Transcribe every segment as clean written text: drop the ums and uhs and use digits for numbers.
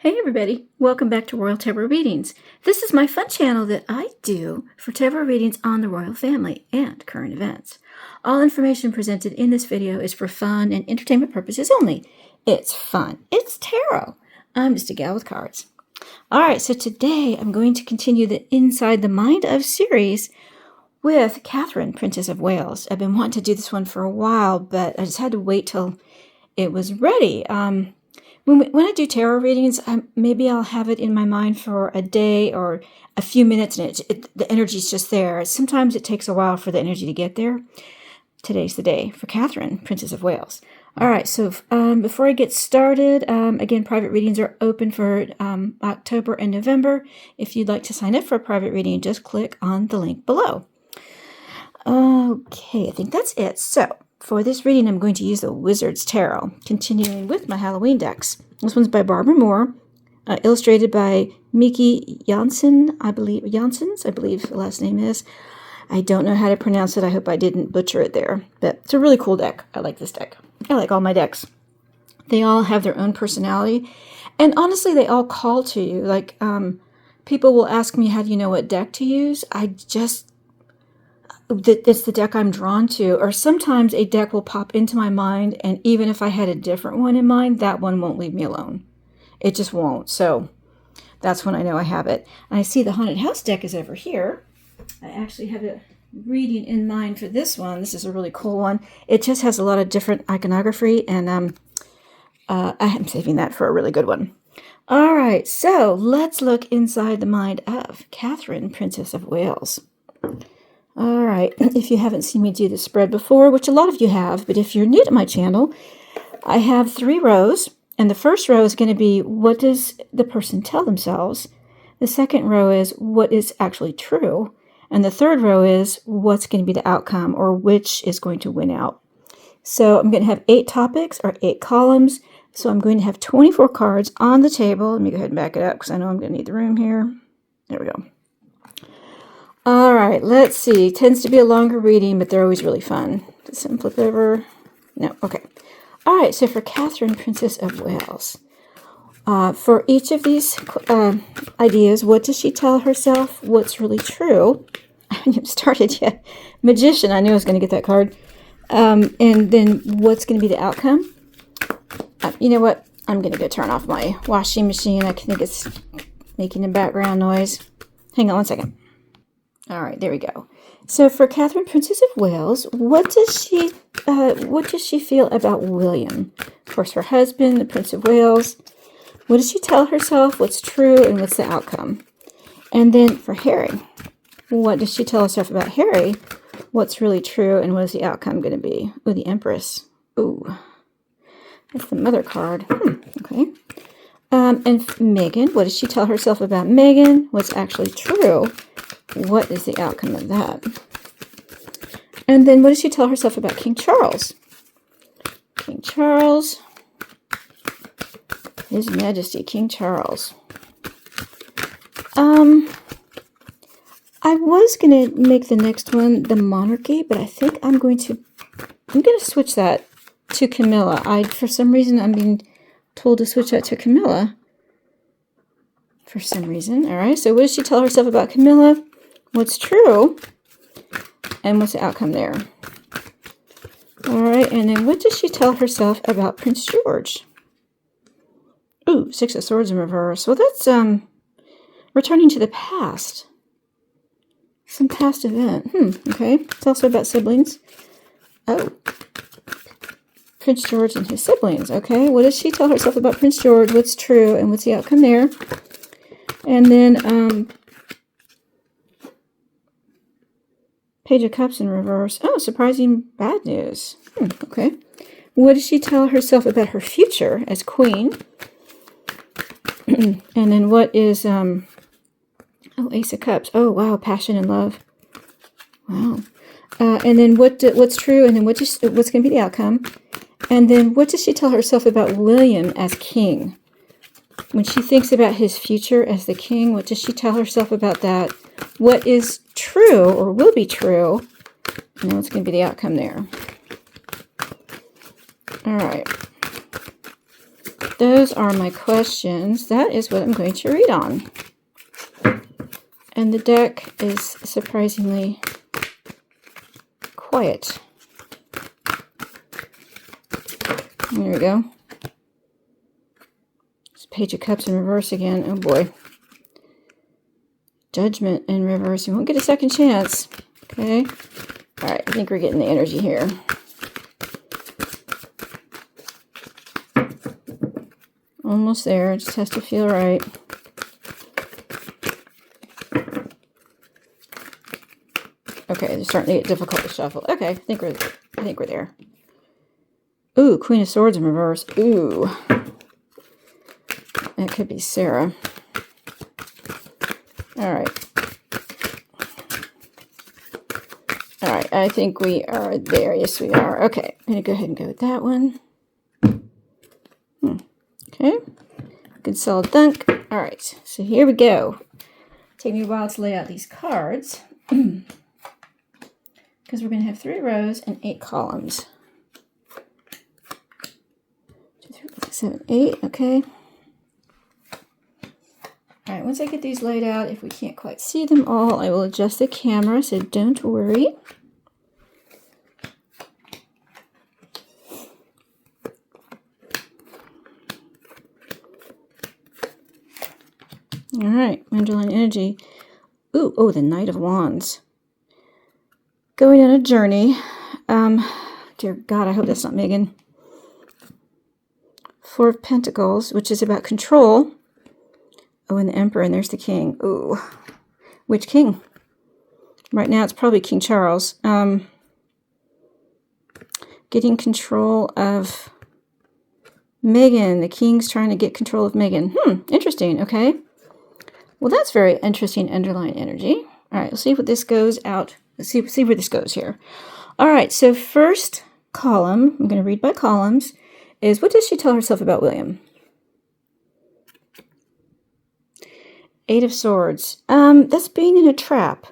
Hey everybody, welcome back to Royal Tarot Readings. This is my fun channel that I do for tarot readings on the royal family and current events. All information presented in this video is for fun and entertainment purposes only. It's fun. It's tarot. I'm just a gal with cards. Alright, so today I'm going to continue the Inside the Mind of series with Catherine, Princess of Wales. I've been wanting to do this one for a while, but I just had to wait till it was ready. When I do tarot readings, maybe I'll have it in my mind for a day or a few minutes, and the energy's just there. Sometimes it takes a while for the energy to get there. Today's the day for Catherine, Princess of Wales. All right, so before I get started, again, private readings are open for October and November. If you'd like to sign up for a private reading, just click on the link below. Okay, I think that's it. So, for this reading, I'm going to use the Wizard's Tarot, continuing with my Halloween decks. This one's by Barbara Moore, illustrated by Miki Janssen, I believe the last name is. I don't know how to pronounce it. I hope I didn't butcher it there. But it's a really cool deck. I like this deck. I like all my decks. They all have their own personality. And honestly, they all call to you. Like, people will ask me, how do you know what deck to use? It's the deck I'm drawn to, or sometimes a deck will pop into my mind, and even if I had a different one in mind, that one won't leave me alone. It just won't. So that's when I know I have it. And I see the Haunted House deck is over here. I actually have a reading in mind for this one. This is a really cool one. It just has a lot of different iconography, and I am saving that for a really good one. All right, so let's look inside the mind of Catherine, Princess of Wales. All right, if you haven't seen me do the spread before, which a lot of you have, but if you're new to my channel, I have 3 rows, and the first row is going to be, what does the person tell themselves? The second row is, what is actually true? And the third row is, what's going to be the outcome, or which is going to win out? So I'm going to have 8 topics, or 8 columns, so I'm going to have 24 cards on the table. Let me go ahead and back it up, because I know I'm going to need the room here. There we go. All right, let's see. It tends to be a longer reading, but they're always really fun. Does something flip over? No, okay. All right, so for Catherine, Princess of Wales, for each of these ideas, what does she tell herself? What's really true? I haven't even started yet. Magician, I knew I was going to get that card. And then what's going to be the outcome? You know what? I'm going to go turn off my washing machine. I think it's making a background noise. Hang on one second. All right, there we go. So for Catherine, Princess of Wales, what does she feel about William? Of course, her husband, the Prince of Wales. What does she tell herself? What's true and what's the outcome? And then for Harry, what does she tell herself about Harry? What's really true and what is the outcome going to be? Oh, the Empress. Ooh, that's the Mother card. Okay. And Meghan, what does she tell herself about Meghan? What's actually true? What is the outcome of that? And then what does she tell herself about King Charles? King Charles. His Majesty, King Charles. I was going to make the next one the monarchy, but I think I'm going to switch that to Camilla. For some reason, I'm being told to switch that to Camilla. For some reason. All right, so what does she tell herself about Camilla? What's true, and what's the outcome there? All right, and then what does she tell herself about Prince George? Ooh, 6 of Swords in reverse. Well, that's returning to the past. Some past event. Okay. It's also about siblings. Oh. Prince George and his siblings. Okay, what does she tell herself about Prince George? What's true, and what's the outcome there? And then, Page of Cups in reverse. Oh, surprising bad news. Okay. What does she tell herself about her future as queen? And then what is, Ace of Cups. Oh, wow, passion and love. Wow. And then what's true, and then what's going to be the outcome? And then what does she tell herself about William as king? When she thinks about his future as the king, what does she tell herself about that? What is true or will be true? And what's going to be the outcome there? All right. those are my questions. That is what I'm going to read on. And the deck is surprisingly quiet. There we go. It's Page of Cups in reverse again. Oh boy. Judgment in reverse. You won't get a second chance. Okay. All right. I think we're getting the energy here. Almost there. It just has to feel right. Okay. They're starting to get difficult to shuffle. Okay. I think we're there. Ooh, Queen of Swords in reverse. Ooh. That could be Sarah. All right. All right, I think we are there. Yes, we are. Okay, I'm going to go ahead and go with that one. Okay. Good solid thunk. All right, so here we go. Take me a while to lay out these cards. Because we're going to have 3 rows and 8 columns. 2, 3, 4, 5, 7, 8. Okay. All right, once I get these laid out, if we can't quite see them all, I will adjust the camera, so don't worry. All right, underlying energy. Ooh, oh, the Knight of Wands. Going on a journey. Dear God, I hope that's not Meghan. 4 of Pentacles, which is about control. Oh, and the Emperor, and there's the King. Ooh. Which king? Right now, it's probably King Charles. Getting control of Meghan. The King's trying to get control of Meghan. Interesting. Okay. Well, that's very interesting underlying energy. All right, let's see what this goes out. Let's see where this goes here. All right, so first column, I'm going to read by columns, is what does she tell herself about William? 8 of Swords. That's being in a trap.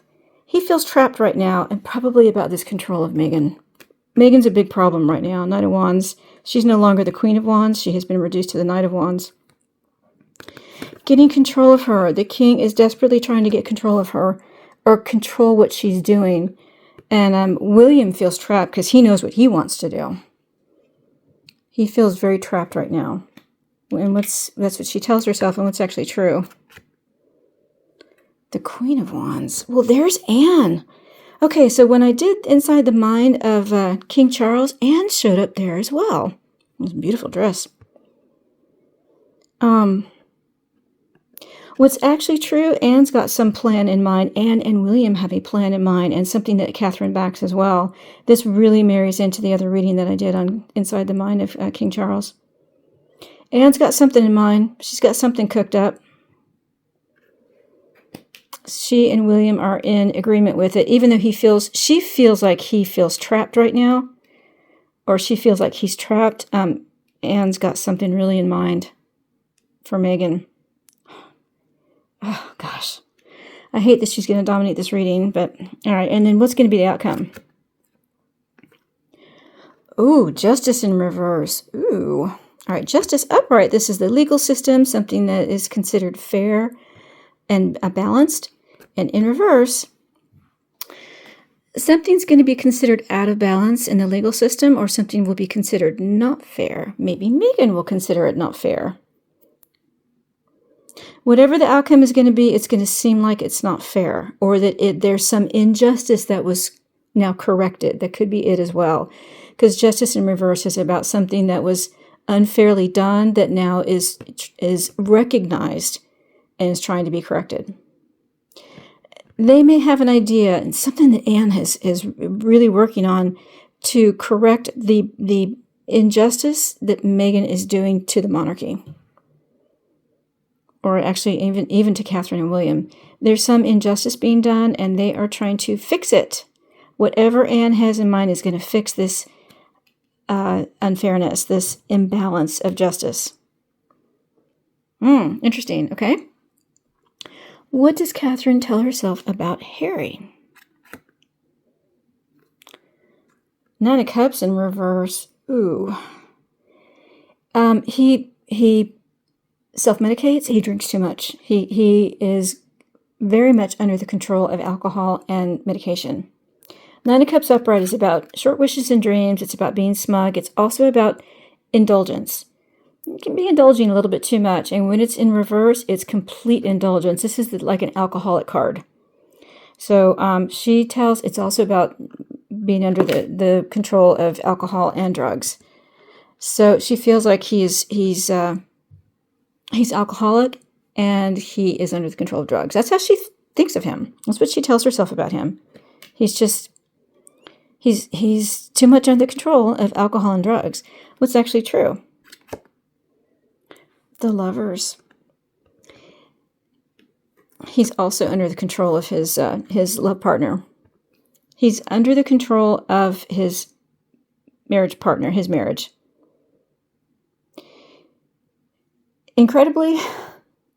He feels trapped right now, and probably about this control of Meghan. Meghan's a big problem right now. Knight of Wands. She's no longer the Queen of Wands. She has been reduced to the Knight of Wands. Getting control of her. The King is desperately trying to get control of her, or control what she's doing. And William feels trapped because he knows what he wants to do. He feels very trapped right now. And that's what she tells herself, and what's actually true. The Queen of Wands. Well, there's Anne. Okay, so when I did Inside the Mind of King Charles, Anne showed up there as well. It was a beautiful dress. What's actually true, Anne's got some plan in mind. Anne and William have a plan in mind, and something that Catherine backs as well. This really marries into the other reading that I did on Inside the Mind of King Charles. Anne's got something in mind. She's got something cooked up. She and William are in agreement with it, even though she feels like he feels trapped right now, or she feels like he's trapped. Anne's got something really in mind for Meghan. Oh, gosh. I hate that she's going to dominate this reading, but all right. And then what's going to be the outcome? Ooh, Justice in reverse. Ooh. All right, Justice upright. This is the legal system, something that is considered fair and balanced. And in reverse, something's going to be considered out of balance in the legal system, or something will be considered not fair. Maybe Meghan will consider it not fair. Whatever the outcome is going to be, it's going to seem like it's not fair, or that there's some injustice that was now corrected. That could be it as well. Because Justice in reverse is about something that was unfairly done that now is recognized and is trying to be corrected. They may have an idea, and something that Anne is really working on to correct the injustice that Meghan is doing to the monarchy. Or actually even to Catherine and William. There's some injustice being done, and they are trying to fix it. Whatever Anne has in mind is going to fix this unfairness, this imbalance of justice. Interesting. Okay. What does Catherine tell herself about Harry? 9 of Cups in reverse. Ooh. he self-medicates. He drinks too much. He is very much under the control of alcohol and medication. Nine of Cups upright is about short wishes and dreams. It's about being smug. It's also about indulgence. You can be indulging a little bit too much, and when it's in reverse, it's complete indulgence. This is like an alcoholic card. So she tells it's also about being under the control of alcohol and drugs. So she feels like he's alcoholic and he is under the control of drugs. That's how she thinks of him. That's what she tells herself about him. He's too much under the control of alcohol and drugs. What's actually true? The Lovers. He's also under the control of his love partner. He's under the control of his marriage partner, his marriage. Incredibly,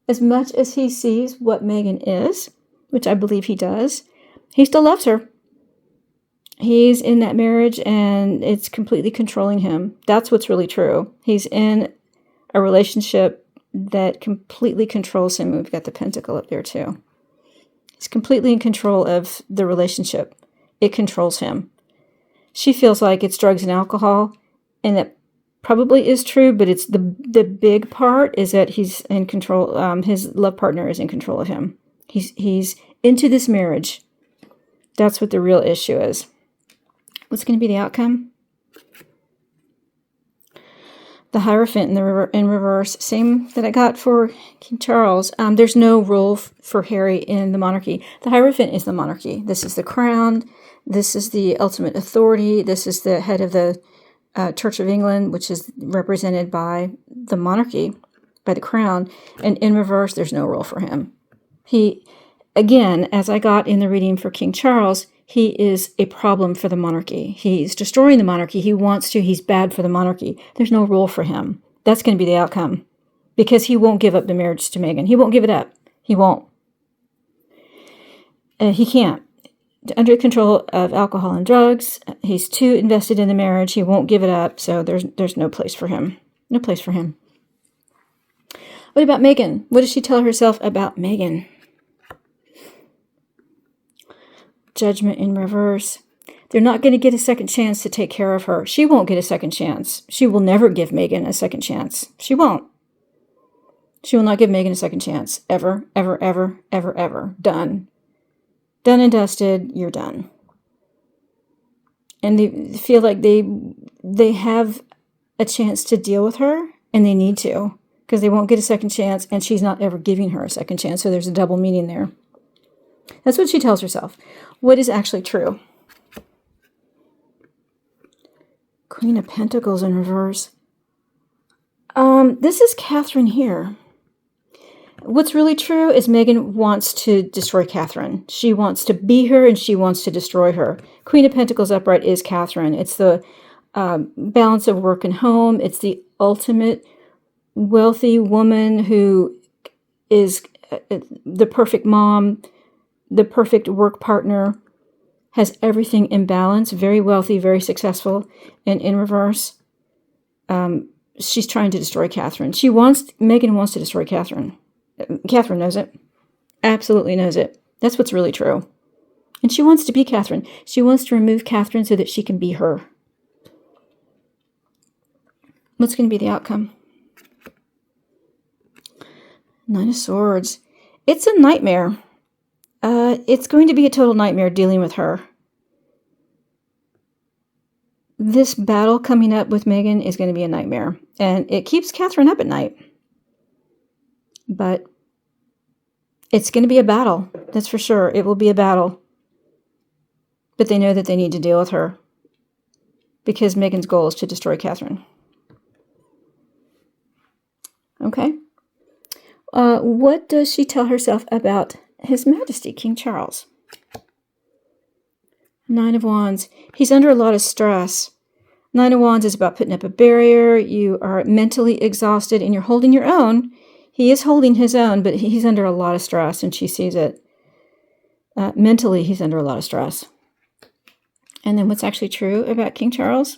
as much as he sees what Meghan is, which I believe he does, he still loves her. He's in that marriage and it's completely controlling him. That's what's really true. He's in a relationship that completely controls him. We've got the Pentacle up there too. He's completely in control of the relationship. It controls him. She feels like it's drugs and alcohol, and that probably is true, but it's the big part is that he's in control. His love partner is in control of him. He's into this marriage. That's what the real issue is. What's going to be the outcome? The Hierophant in reverse, same that I got for King Charles. There's no role for Harry in the monarchy. The Hierophant is the monarchy. This is the crown. This is the ultimate authority. This is the head of the Church of England, which is represented by the monarchy, by the crown. And in reverse, there's no role for him. He, again, as I got in the reading for King Charles, he is a problem for the monarchy. He's destroying the monarchy. He wants to. He's bad for the monarchy. There's no role for him. That's going to be the outcome. Because he won't give up the marriage to Meghan. He won't give it up. He won't. He can't. Under control of alcohol and drugs. He's too invested in the marriage. He won't give it up. So there's no place for him. No place for him. What about Meghan? What does she tell herself about Meghan? Judgment in reverse. They're not going to get a second chance to take care of her. She won't get a second chance. She will never give Meghan a second chance. She won't. She will not give Meghan a second chance. Ever, ever, ever, ever, ever. Done. Done and dusted. You're done. And they feel like they have a chance to deal with her, and they need to, because they won't get a second chance, and she's not ever giving her a second chance. So there's a double meaning there. That's what she tells herself. What is actually true? Queen of Pentacles in reverse. This is Catherine here. What's really true is Meghan wants to destroy Catherine. She wants to be her and she wants to destroy her. Queen of Pentacles upright is Catherine. It's the balance of work and home. It's the ultimate wealthy woman who is the perfect mom, the perfect work partner, has everything in balance, very wealthy, very successful, and in reverse, she's trying to destroy Catherine. Meghan wants to destroy Catherine. Catherine knows it. Absolutely knows it. That's what's really true. And she wants to be Catherine. She wants to remove Catherine so that she can be her. What's going to be the outcome? Nine of Swords. It's a nightmare. It's going to be a total nightmare dealing with her. This battle coming up with Meghan is going to be a nightmare. And it keeps Catherine up at night. But it's going to be a battle. That's for sure. It will be a battle. But they know that they need to deal with her. Because Meghan's goal is to destroy Catherine. Okay. What does she tell herself about His Majesty, King Charles? Nine of Wands. He's under a lot of stress. Nine of Wands is about putting up a barrier. You are mentally exhausted and you're holding your own. He is holding his own, but he's under a lot of stress and she sees it. Mentally, he's under a lot of stress. And then what's actually true about King Charles?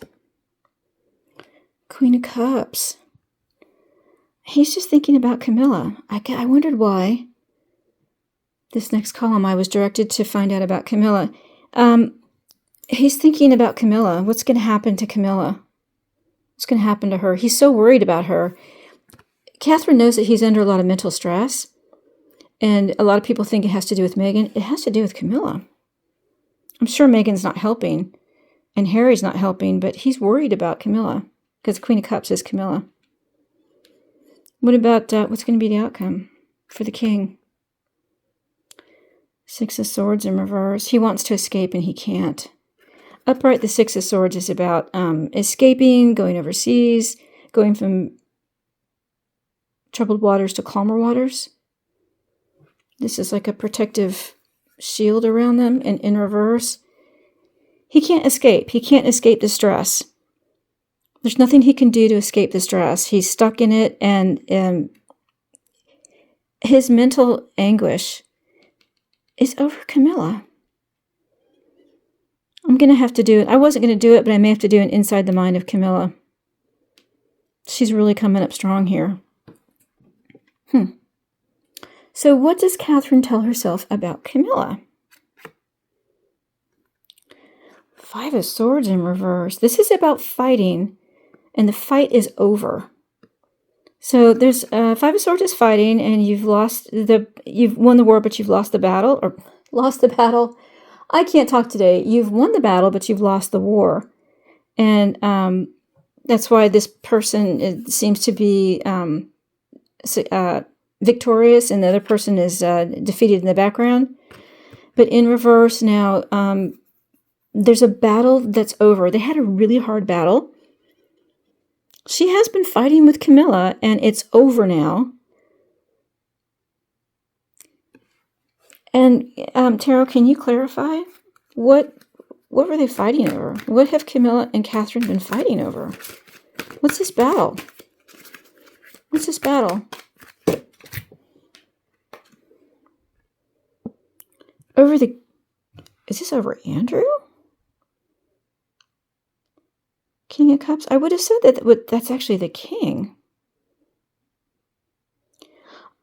Queen of Cups. He's just thinking about Camilla. I wondered why. This next column I was directed to find out about Camilla. He's thinking about Camilla. What's going to happen to Camilla? What's going to happen to her? He's so worried about her. Catherine knows that he's under a lot of mental stress. And a lot of people think it has to do with Meghan. It has to do with Camilla. I'm sure Meghan's not helping. And Harry's not helping. But he's worried about Camilla. Because Queen of Cups is Camilla. What about what's going to be the outcome for the king? Six of Swords in reverse. He wants to escape and he can't. Upright, the Six of Swords is about escaping, going overseas, going from troubled waters to calmer waters. This is like a protective shield around them, and in reverse. He can't escape. He can't escape the stress. There's nothing he can do to escape the stress. He's stuck in it, and his mental anguish is over Camilla. I'm going to have to do it. I wasn't going to do it, but I may have to do an Inside the Mind of Camilla. She's really coming up strong here. So what does Catherine tell herself about Camilla? Five of Swords in reverse. This is about fighting, and the fight is over. So there's Five of Swords is fighting, and you've won the war, but you've lost the battle, or lost the battle. I can't talk today. You've won the battle, but you've lost the war. And that's why this person seems to be victorious, and the other person is defeated in the background. But in reverse now, there's a battle that's over. They had a really hard battle. She has been fighting with Camilla, and it's over now. And Tarot, can you clarify? What were they fighting over? What have Camilla and Catherine been fighting over? What's this battle? What's this battle? Is this over Andrew? King of Cups? I would have said that's actually the king.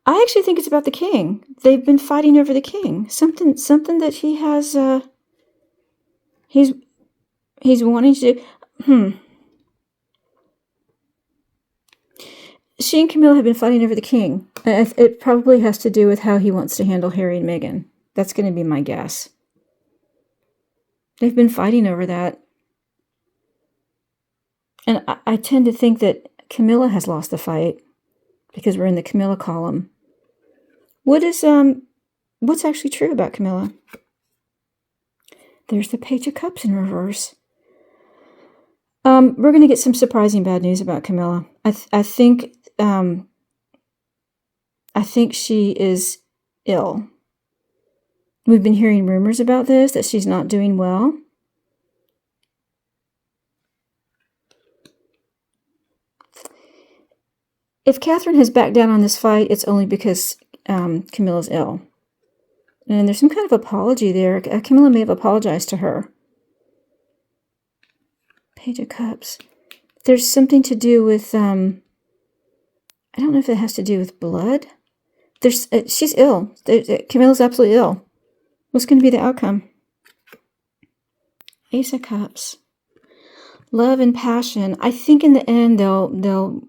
I actually think it's about the king. They've been fighting over the king. Something that he has, he's wanting to do. She and Camilla have been fighting over the king. It probably has to do with how he wants to handle Harry and Meghan. That's going to be my guess. They've been fighting over that. And I tend to think that Camilla has lost the fight because we're in the Camilla column. What's actually true about Camilla? There's the Page of Cups in reverse. We're going to get some surprising bad news about Camilla. I think she is ill. We've been hearing rumors about this, that she's not doing well. If Catherine has backed down on this fight, it's only because Camilla's ill. And there's some kind of apology there. Camilla may have apologized to her. Page of Cups. There's something to do with, I don't know if it has to do with blood. She's ill. Camilla's absolutely ill. What's going to be the outcome? Ace of Cups. Love and passion. I think in the end, they'll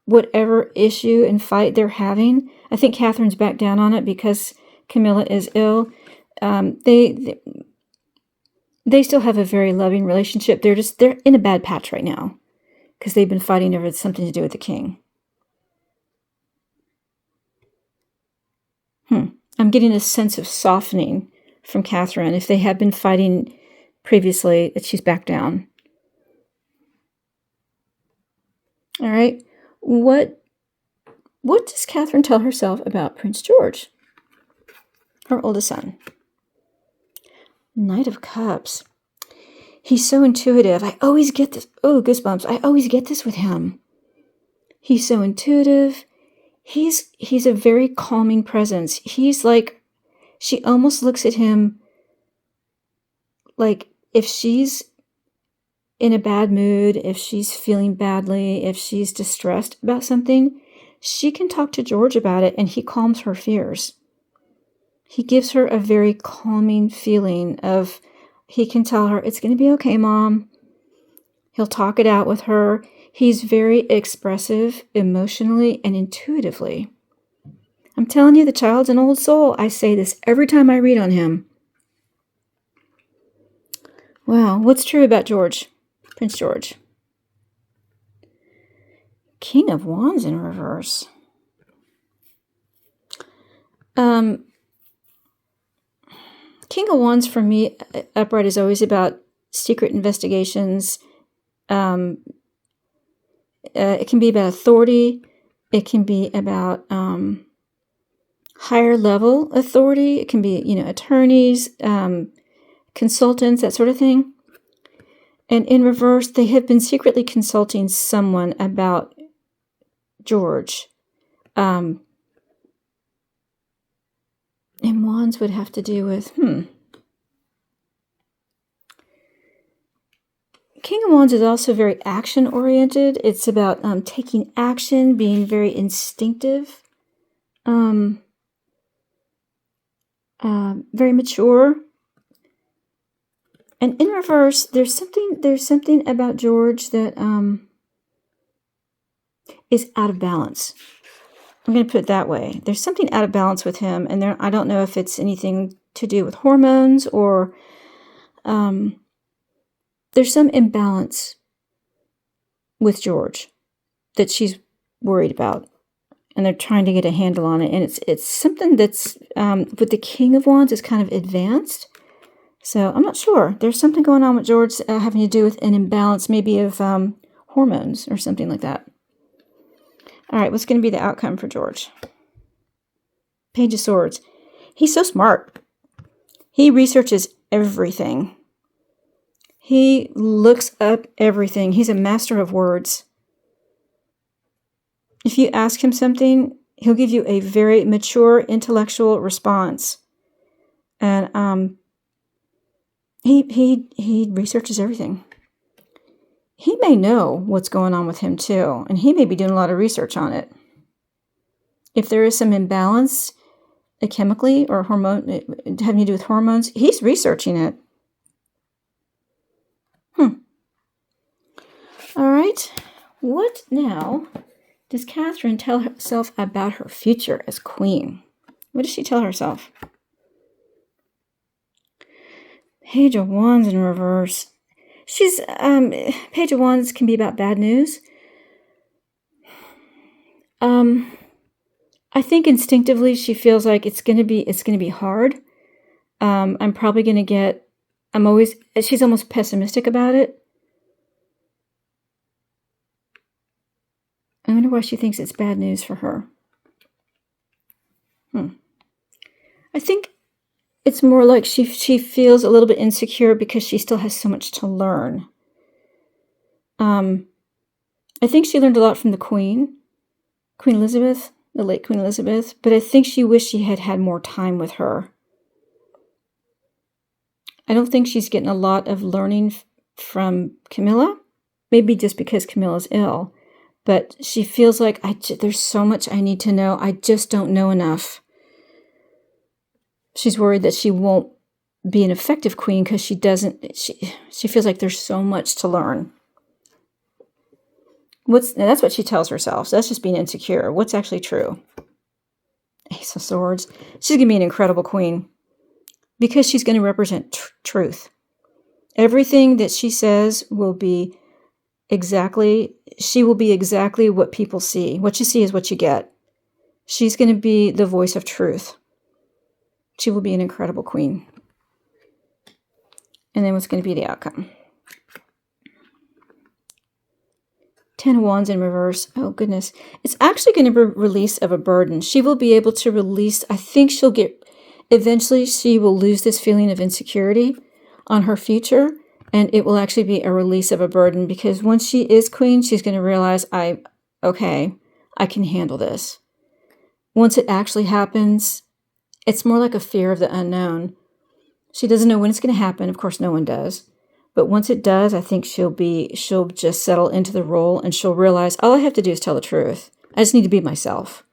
whatever issue and fight they're having, I think Catherine's backed down on it because Camilla is ill. They still have a very loving relationship. They're in a bad patch right now because they've been fighting over something to do with the king. I'm getting a sense of softening from Catherine. If they have been fighting previously, that she's backed down. All right. What does Catherine tell herself about Prince George, her oldest son? Knight of Cups. He's so intuitive. I always get this. Oh, goosebumps. I always get this with him. He's so intuitive. He's a very calming presence. He's like, she almost looks at him like if she's in a bad mood, if she's feeling badly, if she's distressed about something, she can talk to George about it and he calms her fears. He gives her a very calming feeling of, he can tell her, it's going to be okay, Mom. He'll talk it out with her. He's very expressive emotionally and intuitively. I'm telling you, the child's an old soul. I say this every time I read on him. Wow, what's true about George? Prince George. King of Wands in reverse. King of Wands for me, upright, is always about secret investigations. It can be about authority. It can be about higher level authority. It can be, attorneys, consultants, that sort of thing. And in reverse, they have been secretly consulting someone about George. And Wands would have to do with, King of Wands is also very action-oriented. It's about taking action, being very instinctive, very mature. And in reverse, there's something about George that is out of balance. I'm going to put it that way. There's something out of balance with him, and I don't know if it's anything to do with hormones or there's some imbalance with George that she's worried about, and they're trying to get a handle on it. And it's something that's with the King of Wands is kind of advanced. So I'm not sure. There's something going on with George having to do with an imbalance, maybe of hormones or something like that. All right, what's going to be the outcome for George? Page of Swords. He's so smart. He researches everything. He looks up everything. He's a master of words. If you ask him something, he'll give you a very mature, intellectual response. And he researches everything. He may know what's going on with him too, and he may be doing a lot of research on it. If there is some imbalance, chemically or hormone having to do with hormones, he's researching it. All right. What now does Catherine tell herself about her future as queen? What does she tell herself? Page of Wands in reverse. She's Page of Wands can be about bad news. I think instinctively she feels like it's gonna be hard. She's almost pessimistic about it. I wonder why she thinks it's bad news for her. I think it's more like she feels a little bit insecure because she still has so much to learn. I think she learned a lot from the Queen Elizabeth, the late Queen Elizabeth, but I think she wished she had had more time with her. I don't think she's getting a lot of learning from Camilla, maybe just because Camilla's ill, but she feels like there's so much I need to know. I just don't know enough. She's worried that she won't be an effective queen because she feels like there's so much to learn. That's what she tells herself. So that's just being insecure. What's actually true? Ace of Swords. She's going to be an incredible queen because she's going to represent truth. Everything that she says will be exactly what people see. What you see is what you get. She's going to be the voice of truth. She will be an incredible queen. And then what's going to be the outcome? 10 of Wands in reverse. Oh, goodness. It's actually going to be a release of a burden. She will be able to release, I think eventually she will lose this feeling of insecurity on her future, and it will actually be a release of a burden because once she is queen, she's going to realize, I can handle this. Once it actually happens, it's more like a fear of the unknown. She doesn't know when it's going to happen. Of course, no one does. But once it does, I think she'll just settle into the role and she'll realize all I have to do is tell the truth. I just need to be myself.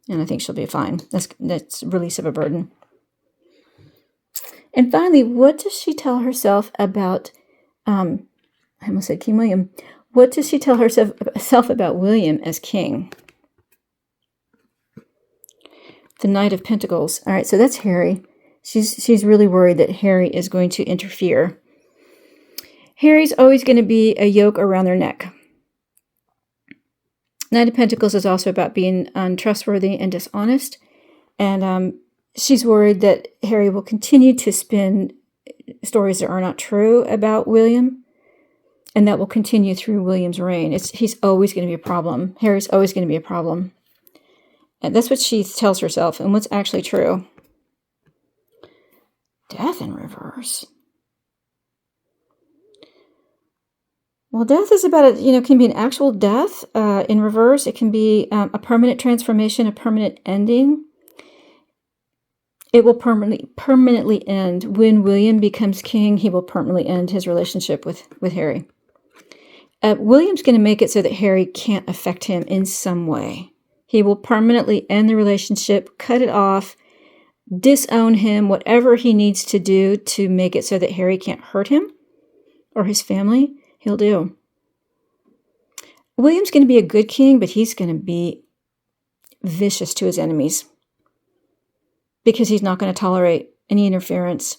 And I think she'll be fine. That's release of a burden. And finally, what does she tell herself about, I almost said King William. What does she tell herself about William as king? The Knight of Pentacles. All right, so that's Harry. She's really worried that Harry is going to interfere. Harry's always going to be a yoke around their neck. Knight of Pentacles is also about being untrustworthy and dishonest. And she's worried that Harry will continue to spin stories that are not true about William. And that will continue through William's reign. He's always going to be a problem. Harry's always going to be a problem. And that's what she tells herself. And what's actually true? Death in reverse. Well, death is about, can be an actual death in reverse. It can be a permanent transformation, a permanent ending. It will permanently end. When William becomes king, he will permanently end his relationship with Harry. William's going to make it so that Harry can't affect him in some way. He will permanently end the relationship, cut it off, disown him, whatever he needs to do to make it so that Harry can't hurt him or his family, he'll do. William's going to be a good king, but he's going to be vicious to his enemies because he's not going to tolerate any interference.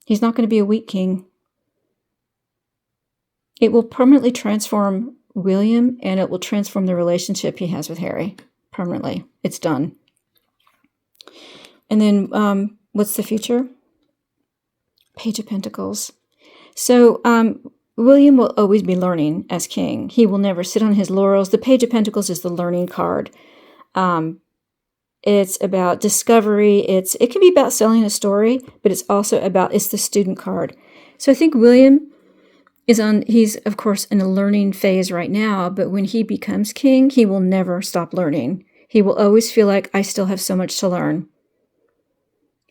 He's not going to be a weak king. It will permanently transform William, and it will transform the relationship he has with Harry permanently. It's done. And then what's the future? Page of Pentacles. So William will always be learning as king. He will never sit on his laurels. The Page of Pentacles is the learning card. It's about discovery. It can be about selling a story, but it's the student card. So I think William he's of course in a learning phase right now, but when he becomes king, he will never stop learning. He will always feel like, I still have so much to learn.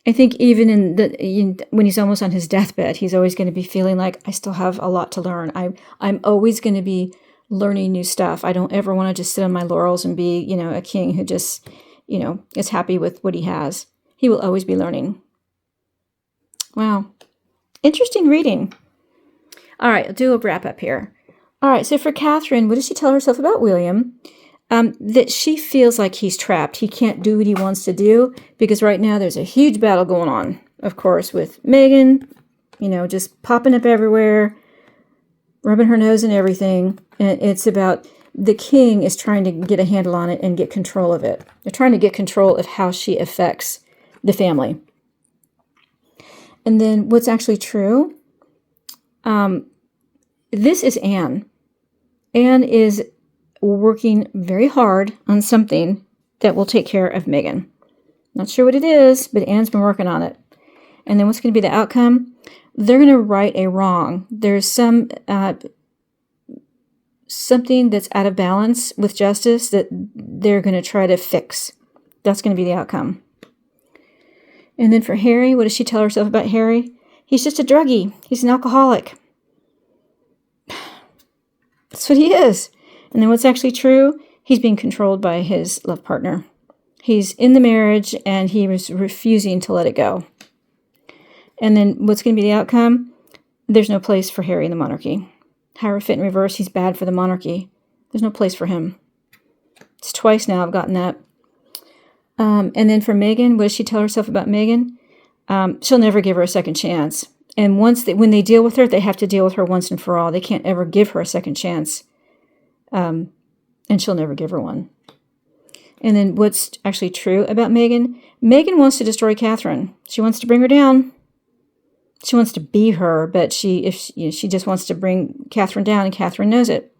I think even when he's almost on his deathbed, he's always going to be feeling like, I still have a lot to learn. I'm always going to be learning new stuff. I don't ever want to just sit on my laurels and be, a king who just, is happy with what he has. He will always be learning. Wow. Interesting reading. All right, I'll do a wrap up here. All right, so for Catherine, what does she tell herself about William? That she feels like he's trapped. He can't do what he wants to do because right now there's a huge battle going on, of course, with Meghan, just popping up everywhere, rubbing her nose in everything. And it's about the king is trying to get a handle on it and get control of it. They're trying to get control of how she affects the family. And then what's actually true? This is Anne. Anne is working very hard on something that will take care of Meghan. Not sure what it is, but Anne's been working on it. And then what's going to be the outcome? They're going to right a wrong. There's something that's out of balance with justice that they're going to try to fix. That's going to be the outcome. And then for Harry, what does she tell herself about Harry? He's just a druggie. He's an alcoholic. That's what he is. And then what's actually true? He's being controlled by his love partner. He's in the marriage and he was refusing to let it go. And then what's going to be the outcome? There's no place for Harry in the monarchy. Hierophant in reverse, he's bad for the monarchy. There's no place for him. It's twice now I've gotten that. And then for Meghan, what does she tell herself about Meghan? She'll never give her a second chance. And when they deal with her, they have to deal with her once and for all. They can't ever give her a second chance. And she'll never give her one. And then what's actually true about Meghan? Meghan wants to destroy Catherine. She wants to bring her down. She wants to be her, but she just wants to bring Catherine down, and Catherine knows it.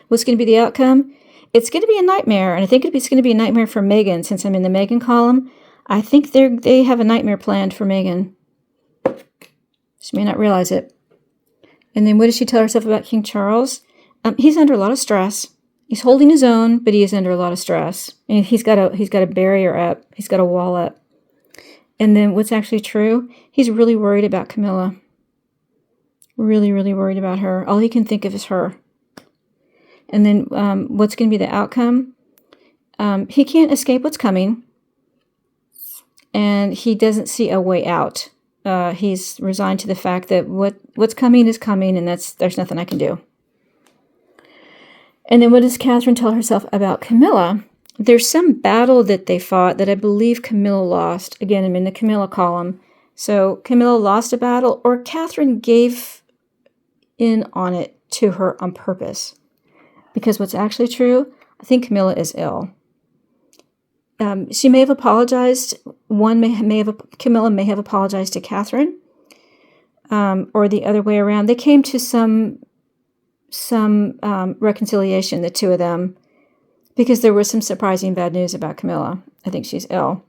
What's going to be the outcome? It's going to be a nightmare, and I think it's going to be a nightmare for Meghan. Since I'm in the Meghan column, I think they have a nightmare planned for Meghan. She may not realize it. And then what does she tell herself about King Charles? He's under a lot of stress. He's holding his own, but he is under a lot of stress. And he's got a barrier up. He's got a wall up. And then what's actually true? He's really worried about Camilla. Really, really worried about her. All he can think of is her. And then what's going to be the outcome? He can't escape what's coming, and he doesn't see a way out. He's resigned to the fact that what's coming is coming, and there's nothing I can do. And then what does Catherine tell herself about Camilla? There's some battle that they fought that I believe Camilla lost. Again, I'm in the Camilla column. So Camilla lost a battle, or Catherine gave in on it to her on purpose. Because what's actually true, I think Camilla is ill. She may have apologized. Camilla may have apologized to Catherine, or the other way around. They came to some reconciliation, the two of them, because there was some surprising bad news about Camilla. I think she's ill.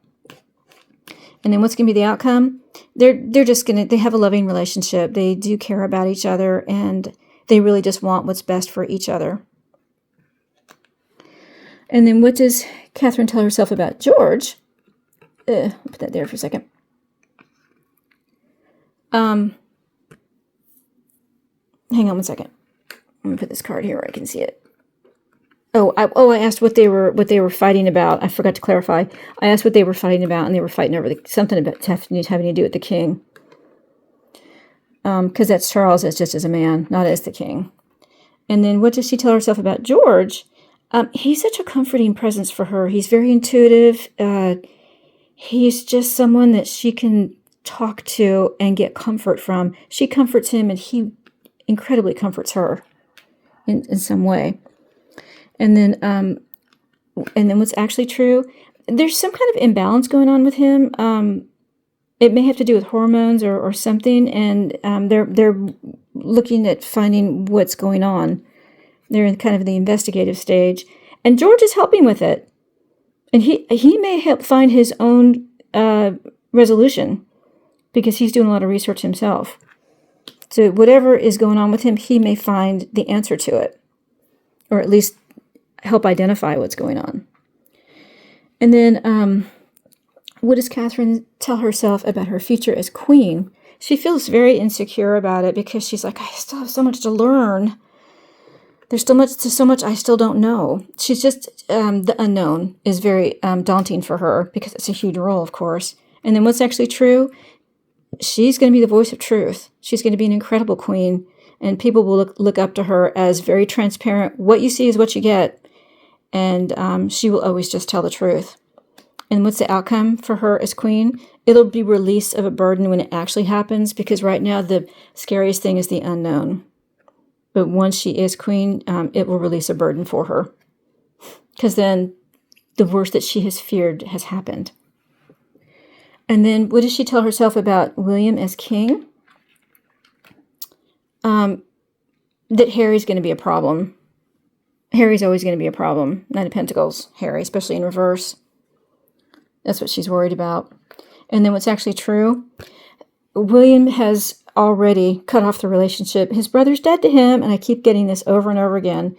And then what's going to be the outcome? They have a loving relationship. They do care about each other, and they really just want what's best for each other. And then what does Catherine tell herself about George? I'll put that there for a second. Hang on one second. I'm gonna put this card here where I can see it. I asked what they were fighting about. I forgot to clarify. I asked what they were fighting about, and they were fighting over something about having to do with the king. Because that's Charles just as a man, not as the king. And then what does she tell herself about George? He's such a comforting presence for her. He's very intuitive. He's just someone that she can talk to and get comfort from. She comforts him, and he incredibly comforts her in some way. And then what's actually true, there's some kind of imbalance going on with him. It may have to do with hormones or something, and they're looking at finding what's going on. They're in kind of the investigative stage, and George is helping with it. And he may help find his own resolution, because he's doing a lot of research himself. So whatever is going on with him, he may find the answer to it, or at least help identify what's going on. And then what does Catherine tell herself about her future as queen? She feels very insecure about it, because she's like, I still have so much to learn. There's so much I still don't know. She's just, the unknown is very daunting for her, because it's a huge role, of course. And then what's actually true? She's going to be the voice of truth. She's going to be an incredible queen, and people will look up to her as very transparent. What you see is what you get, and she will always just tell the truth. And what's the outcome for her as queen? It'll be release of a burden when it actually happens, because right now the scariest thing is the unknown. But once she is queen, it will release a burden for her, because then the worst that she has feared has happened. And then what does she tell herself about William as king? That Harry's going to be a problem. Harry's always going to be a problem. Knight of Pentacles, Harry, especially in reverse. That's what she's worried about. And then what's actually true? William has already cut off the relationship. His brother's dead to him, and I keep getting this over and over again.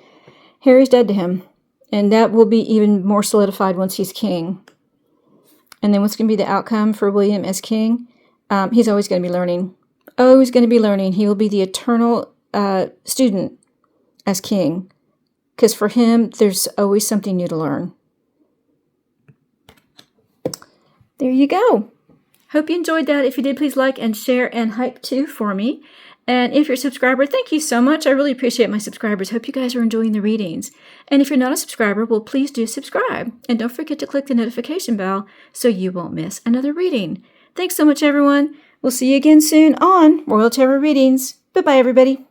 Harry's dead to him, and that will be even more solidified once he's king. And then what's going to be the outcome for William as king? He's always going to be learning. Always going to be learning. He will be the eternal student as king, because for him, there's always something new to learn. There you go. Hope you enjoyed that. If you did, please like and share and hype too for me. And if you're a subscriber, thank you so much. I really appreciate my subscribers. Hope you guys are enjoying the readings. And if you're not a subscriber, well, please do subscribe. And don't forget to click the notification bell so you won't miss another reading. Thanks so much, everyone. We'll see you again soon on Royal Tarot Readings. Bye-bye, everybody.